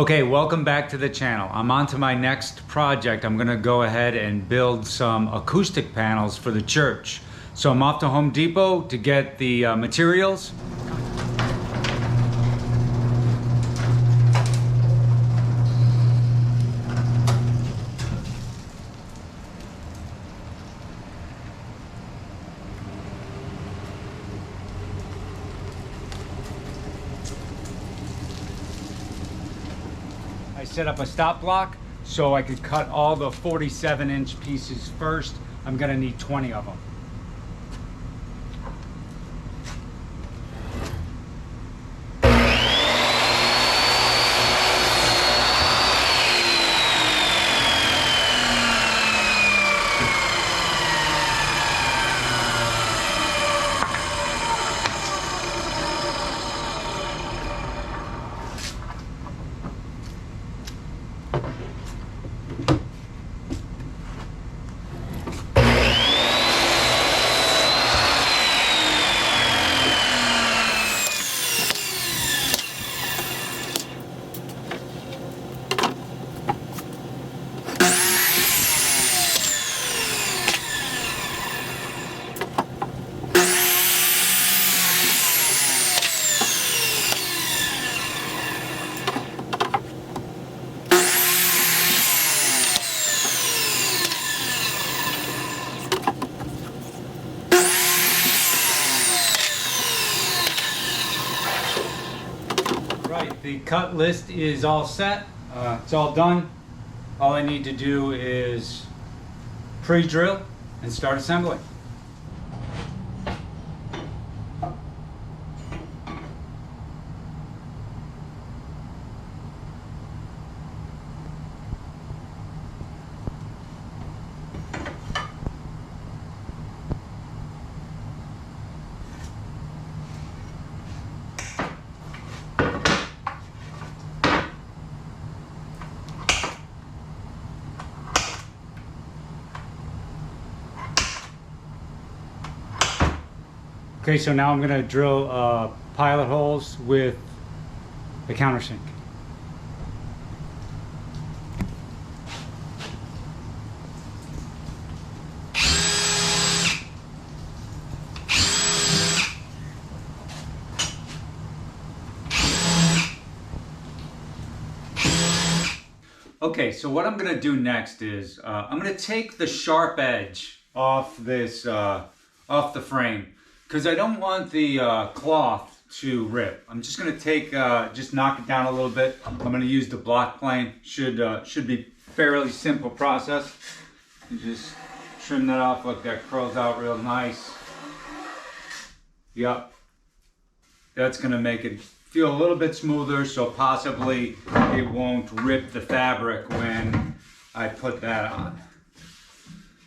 Okay, welcome back to the channel. I'm on to my next project. I'm gonna go ahead and build some acoustic panels for the church. So I'm off to Home Depot to get the materials. I set up a stop block so I could cut all the 47-inch pieces first. I'm gonna need 20 of them. Right, the cut list is all set. It's all done. All I need to do is pre-drill and start assembling. Okay, so now I'm going to drill pilot holes with the countersink. Okay, so what I'm going to do next is I'm going to take the sharp edge off this off the frame, because I don't want the cloth to rip. I'm just gonna take, just knock it down a little bit. I'm gonna use the block plane. Should be fairly simple process. You just trim that off. Look, that curls out real nice. Yep. That's gonna make it feel a little bit smoother, so possibly it won't rip the fabric when I put that on.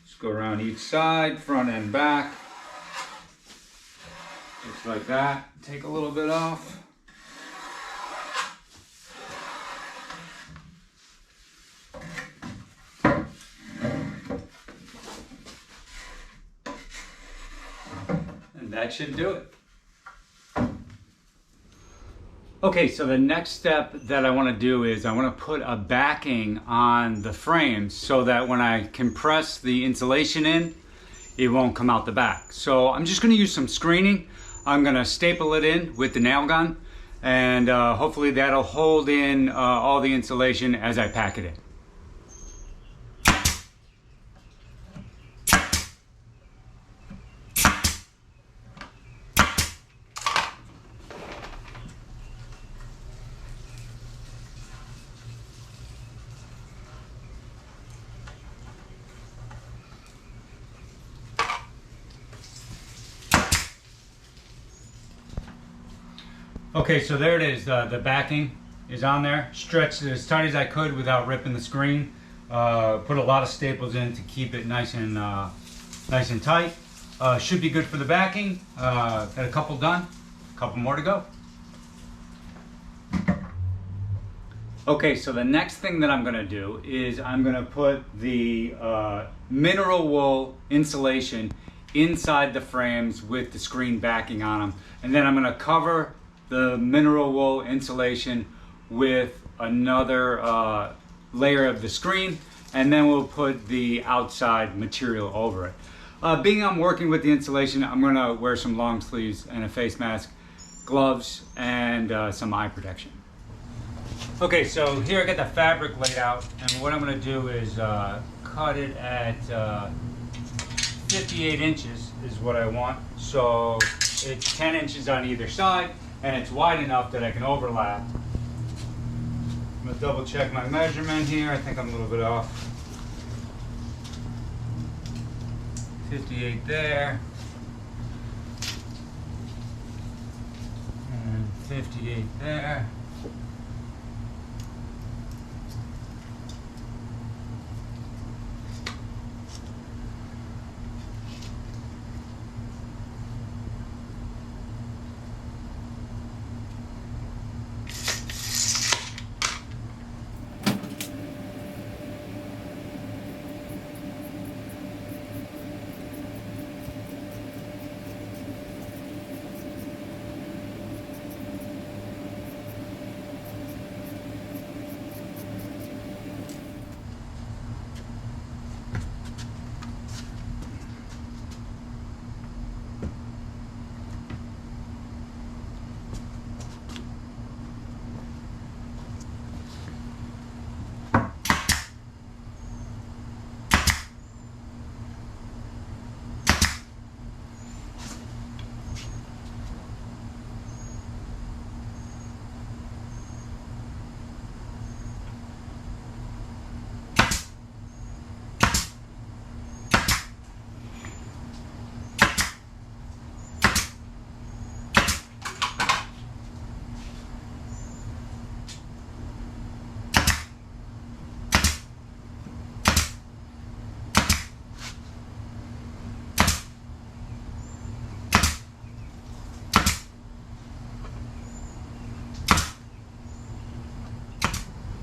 Just go around each side, front and back. Just like that. Take a little bit off. And that should do it. Okay, so the next step that I want to do is I want to put a backing on the frames so that when I compress the insulation in, it won't come out the back. So I'm just going to use some screening. I'm going to staple it in with the nail gun, and hopefully that'll hold in all the insulation as I pack it in. Okay, so there it is. The backing is on there. Stretched it as tight as I could without ripping the screen. Put a lot of staples in to keep it nice and tight. Should be good for the backing. Got a couple done. A couple more to go. Okay, so the next thing that I'm gonna do is I'm gonna put the mineral wool insulation inside the frames with the screen backing on them. And then I'm gonna cover the mineral wool insulation with another layer of the screen, and then we'll put the outside material over it. Being I'm working with the insulation, I'm gonna wear some long sleeves and a face mask, gloves, and some eye protection. Okay, so here I got the fabric laid out, and what I'm gonna do is cut it at 58 inches is what I want. So it's 10 inches on either side, and it's wide enough that I can overlap. I'm gonna double check my measurement here. I think I'm a little bit off. 58 there. And 58 there.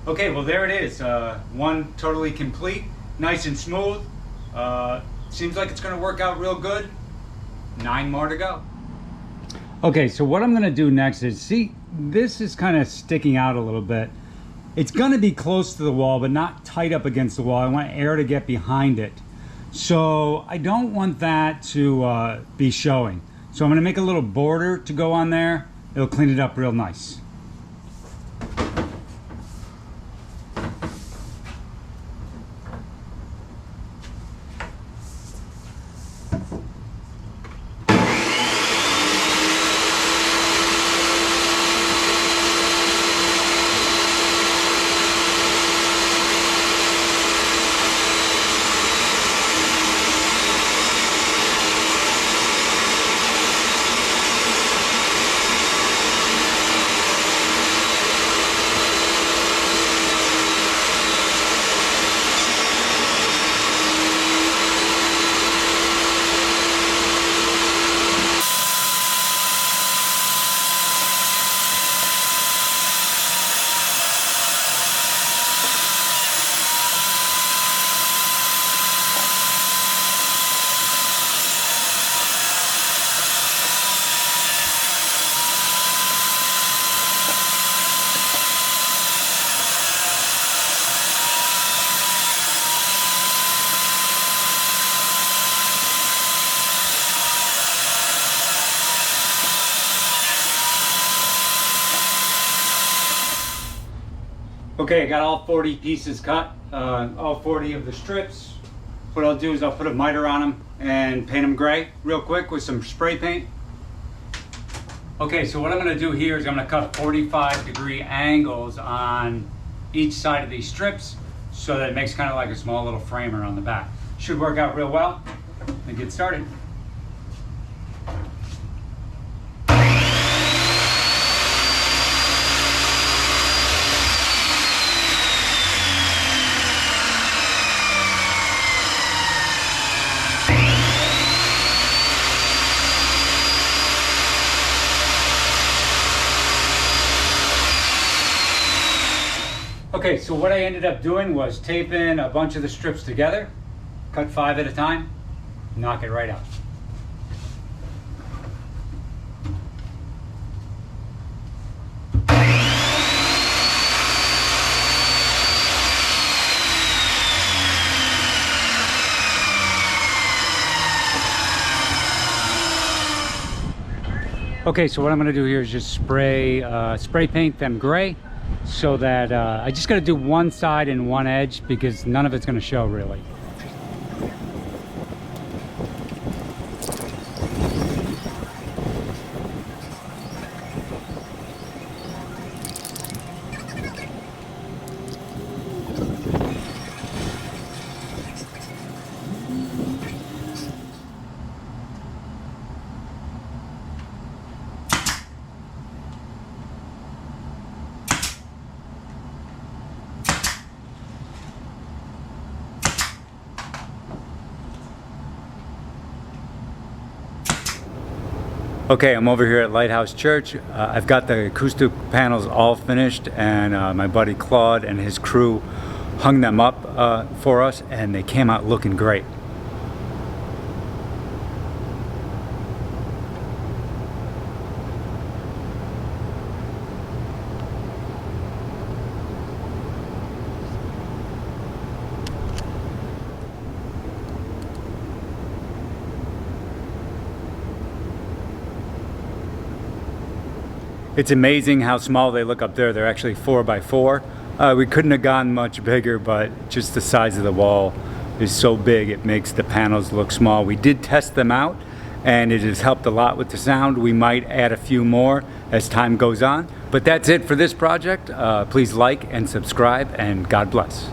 Okay, well there it is. One totally complete, nice and smooth. Seems like it's gonna work out real good. 9 more to go. Okay, so what I'm gonna do next is, see, this is kind of sticking out a little bit. It's gonna be close to the wall, but not tight up against the wall. I want air to get behind it. So I don't want that to be showing. So I'm gonna make a little border to go on there. It'll clean it up real nice. Okay, I got all 40 pieces cut, all 40 of the strips. What I'll do is I'll put a miter on them and paint them gray real quick with some spray paint. Okay, so what I'm gonna do here is I'm gonna cut 45-degree angles on each side of these strips so that it makes kind of like a small little framer on the back. Should work out real well. And get started. Okay, so what I ended up doing was taping a bunch of the strips together, cut 5 at a time, knock it right out. Okay, so what I'm gonna do here is just spray paint them gray, so that I just gotta do one side and one edge because none of it's gonna show really. Okay, I'm over here at Lighthouse Church. I've got the acoustic panels all finished, and my buddy Claude and his crew hung them up for us, and they came out looking great. It's amazing how small they look up there. They're actually 4x4. We couldn't have gone much bigger, but just the size of the wall is so big it makes the panels look small. We did test them out and it has helped a lot with the sound. We might add a few more as time goes on. But that's it for this project. Please like and subscribe, and God bless.